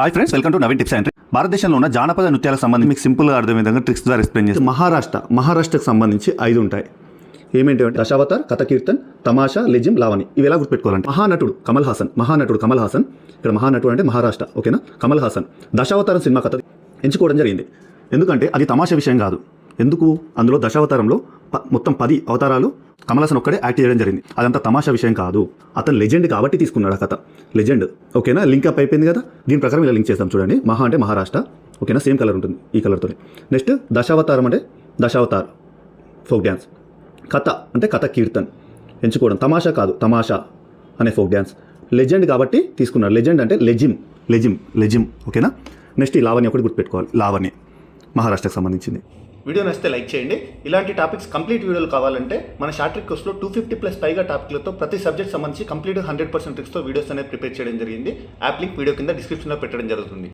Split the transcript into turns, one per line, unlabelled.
Hi friends, welcome to Naveen tips and tricks. భారతదేశంలో ఉన్న జానపద నృత్యాలకు సంబంధించి మీకు సింపుల్గా అర్థమయ్యే విధంగా ట్రిక్స్ ద్వారా ఎక్స్ప్లెయిన్ చేసి మహారాష్ట్రకు సంబంధించి 5 ఉంటాయి. ఏమేంటి అంటే దశావతార్, కథకీర్తన్, తమాషా, లెజిమ్, లావణి. ఇవి ఎలా గుర్తుపెట్టుకోవాలంటే మహానటుడు కమల్ హాసన్, ఇక్కడ మహానటుడు అంటే మహారాష్ట్ర, ఓకేనా. కమల్ హాసన్ దశావతారం సినిమా కథ ఎంచుకోవడం జరిగింది. ఎందుకంటే అది తమాషా విషయం కాదు. ఎందుకు? అందులో దశావతారంలో మొత్తం 10 అవతారాలు కమల్ హాసన్ ఒక్కడే యాక్ట్ చేయడం జరిగింది. అదంతా తమాషా విషయం కాదు. అతను లెజెండ్ కాబట్టి తీసుకున్నాడు ఆ కథ. లెజెండ్, ఓకేనా. లింక్ అప్ అయిపోయింది కదా. దీని ప్రకారం ఇలా లింక్ చేద్దాం చూడండి. మహా అంటే మహారాష్ట్ర, ఓకేనా. సేమ్ కలర్ ఉంటుంది, ఈ కలర్తో. నెక్స్ట్ దశావతారం అంటే దశావతార్ ఫోక్ డ్యాన్స్. కథ అంటే కథ కీర్తన్ ఎంచుకోవడం. తమాషా కాదు, తమాషా అనే ఫోక్ డ్యాన్స్. లెజెండ్ కాబట్టి తీసుకున్నాడు. లెజెండ్ అంటే లెజిమ్, ఓకేనా. నెక్స్ట్ ఈ లావణ్య ఒకటి గుర్తుపెట్టుకోవాలి. లావణ్య మహారాష్ట్రకు సంబంధించింది.
వీడియో నచ్చితే లైక్ చేయండి. ఇలాంటి టాపిక్స్ కంప్లీట్ వీడియోలు కావాలంటే మన షార్ట్ ట్రిక్ కోర్స్లో 250+ పైగా టాపిక్లతో ప్రతి సబ్జెక్ట్ సంబంధించి కంప్లీట్ 100% ట్రిక్స్తో వీడియోస్ అనేది ప్రిపేర్ చేయడం జరిగింది. యాప్ లింక్ వీడియో కింద డిస్క్రిప్షన్లో పెట్టడం జరుగుతుంది.